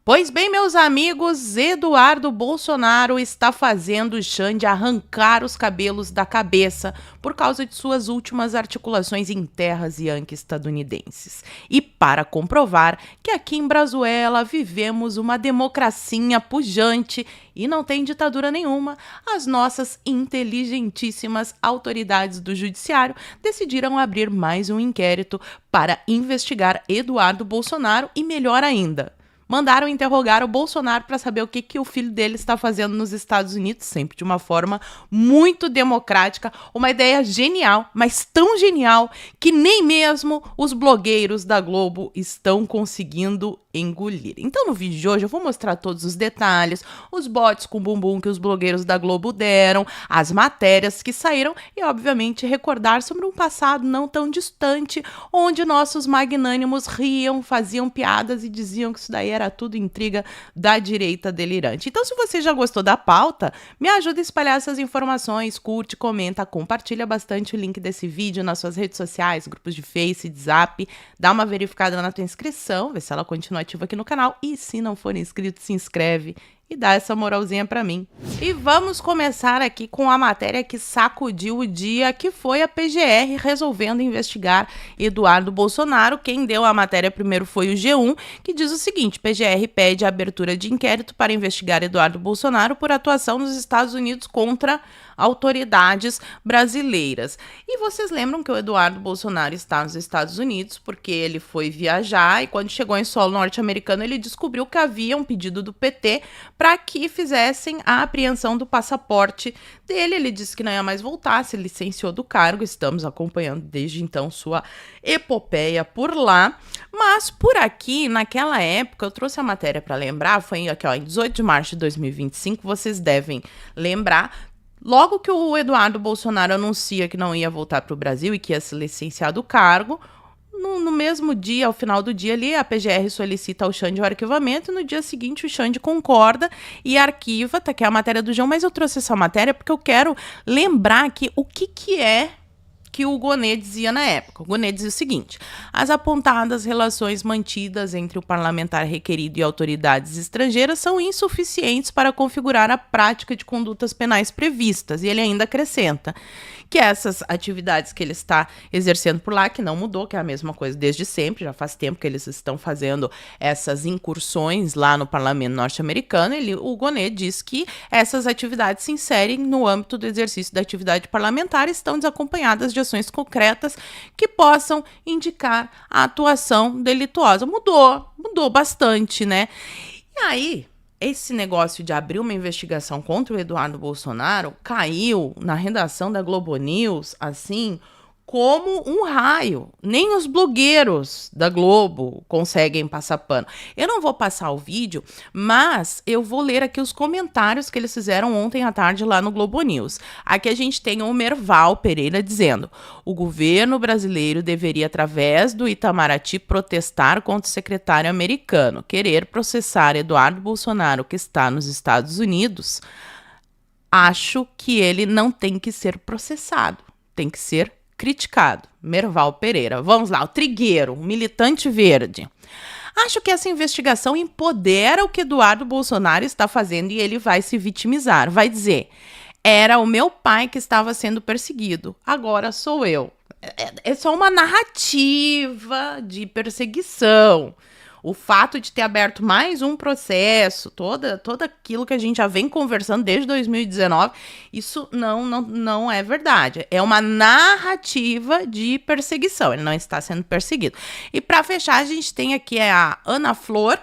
Pois bem, meus amigos, Eduardo Bolsonaro está fazendo o Xande arrancar os cabelos da cabeça por causa de suas últimas articulações em terras yankee-estadunidenses. E para comprovar que aqui em Brazuela vivemos uma democracia pujante e não tem ditadura nenhuma, as nossas inteligentíssimas autoridades do judiciário decidiram abrir mais um inquérito para investigar Eduardo Bolsonaro e, melhor ainda, mandaram interrogar o Bolsonaro para saber o que o filho dele está fazendo nos Estados Unidos, sempre de uma forma muito democrática, uma ideia genial, mas tão genial que nem mesmo os blogueiros da Globo estão conseguindo engolir. Então, no vídeo de hoje, eu vou mostrar todos os detalhes, os botes com bumbum que os blogueiros da Globo deram, as matérias que saíram e, obviamente, recordar sobre um passado não tão distante, onde nossos magnânimos riam, faziam piadas e diziam que isso daí era tudo intriga da direita delirante. Então, se você já gostou da pauta, me ajuda a espalhar essas informações, curte, comenta, compartilha bastante o link desse vídeo nas suas redes sociais, grupos de Face, de Zap, dá uma verificada na tua inscrição, vê se ela continua ativa aqui no canal e, se não for inscrito, se inscreve e dá essa moralzinha pra mim. E vamos começar aqui com a matéria que sacudiu o dia, que foi a PGR resolvendo investigar Eduardo Bolsonaro. Quem deu a matéria primeiro foi o G1, que diz o seguinte: PGR pede a abertura de inquérito para investigar Eduardo Bolsonaro por atuação nos Estados Unidos contra autoridades brasileiras. E vocês lembram que o Eduardo Bolsonaro está nos Estados Unidos porque ele foi viajar e quando chegou em solo norte-americano ele descobriu que havia um pedido do PT para que fizessem a apreensão do passaporte dele. Ele disse que não ia mais voltar, se licenciou do cargo, estamos acompanhando desde então sua epopeia por lá. Mas por aqui, naquela época, eu trouxe a matéria para lembrar, foi aqui, ó, em 18 de março de 2025, vocês devem lembrar. Logo que o Eduardo Bolsonaro anuncia que não ia voltar para o Brasil e que ia se licenciar do cargo, no mesmo dia, ao final do dia ali, a PGR solicita ao Xande o arquivamento e no dia seguinte o Xande concorda e arquiva, tá aqui a matéria do João, mas eu trouxe essa matéria porque eu quero lembrar aqui o que é que o Gonê dizia na época. O Gonê dizia o seguinte: as apontadas relações mantidas entre o parlamentar requerido e autoridades estrangeiras são insuficientes para configurar a prática de condutas penais previstas. E ele ainda acrescenta que essas atividades que ele está exercendo por lá, que não mudou, que é a mesma coisa desde sempre, já faz tempo que eles estão fazendo essas incursões lá no parlamento norte-americano, o Gonê diz que essas atividades se inserem no âmbito do exercício da atividade parlamentar e estão desacompanhadas de ações concretas que possam indicar a atuação delituosa. Mudou bastante, né? E aí, esse negócio de abrir uma investigação contra o Eduardo Bolsonaro caiu na redação da Globo News, assim, como um raio. Nem os blogueiros da Globo conseguem passar pano. Eu não vou passar o vídeo, mas eu vou ler aqui os comentários que eles fizeram ontem à tarde lá no Globo News. Aqui a gente tem o Merval Pereira dizendo: o governo brasileiro deveria, através do Itamaraty, protestar contra o secretário americano. Querer processar Eduardo Bolsonaro, que está nos Estados Unidos, acho que ele não tem que ser processado, tem que ser criticado. Merval Pereira. Vamos lá, o Trigueiro, um militante verde. Acho que essa investigação empodera o que Eduardo Bolsonaro está fazendo e ele vai se vitimizar. Vai dizer: era o meu pai que estava sendo perseguido, agora sou eu. É só uma narrativa de perseguição. O fato de ter aberto mais um processo, todo aquilo que a gente já vem conversando desde 2019, isso não é verdade. É uma narrativa de perseguição, ele não está sendo perseguido. E para fechar, a gente tem aqui a Ana Flor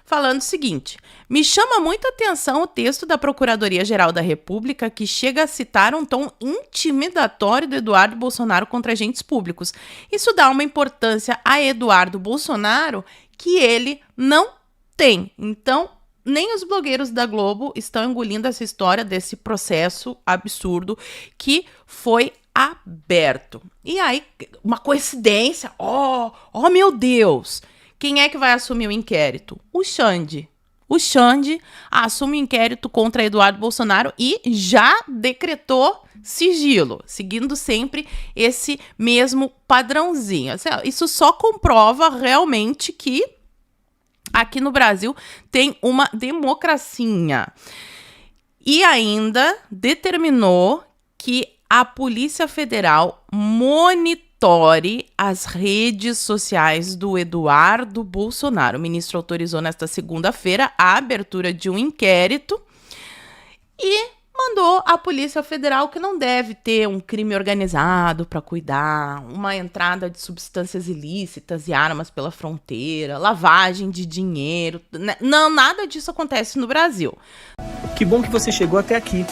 falando o seguinte: me chama muita atenção o texto da Procuradoria-Geral da República, que chega a citar um tom intimidatório do Eduardo Bolsonaro contra agentes públicos. Isso dá uma importância a Eduardo Bolsonaro que ele não tem. Então, nem os blogueiros da Globo estão engolindo essa história desse processo absurdo que foi aberto. E aí, uma coincidência, oh meu Deus, quem é que vai assumir o inquérito? O Xande. O Xande assume o inquérito contra Eduardo Bolsonaro e já decretou sigilo, seguindo sempre esse mesmo padrãozinho. Isso só comprova realmente que aqui no Brasil tem uma democracia. E ainda determinou que a Polícia Federal monitore as redes sociais do Eduardo Bolsonaro. O ministro autorizou nesta segunda-feira a abertura de um inquérito e mandou a Polícia Federal que não deve ter um crime organizado para cuidar, uma entrada de substâncias ilícitas e armas pela fronteira, lavagem de dinheiro. Não, nada disso acontece no Brasil. Que bom que você chegou até aqui.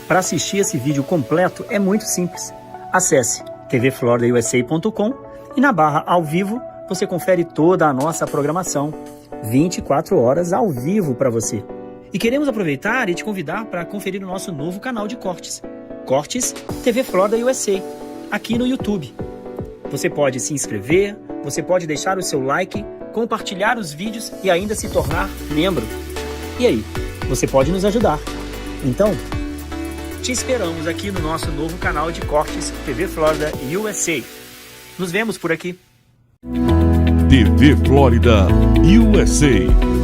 Para assistir esse vídeo completo é muito simples. Acesse tvfloridausa.com e na barra ao vivo você confere toda a nossa programação. 24 horas ao vivo para você. E queremos aproveitar e te convidar para conferir o nosso novo canal de cortes. Cortes TV Florida USA, aqui no YouTube. Você pode se inscrever, você pode deixar o seu like, compartilhar os vídeos e ainda se tornar membro. E aí, você pode nos ajudar. Então, te esperamos aqui no nosso novo canal de cortes TV Florida USA. Nos vemos por aqui. TV Florida USA.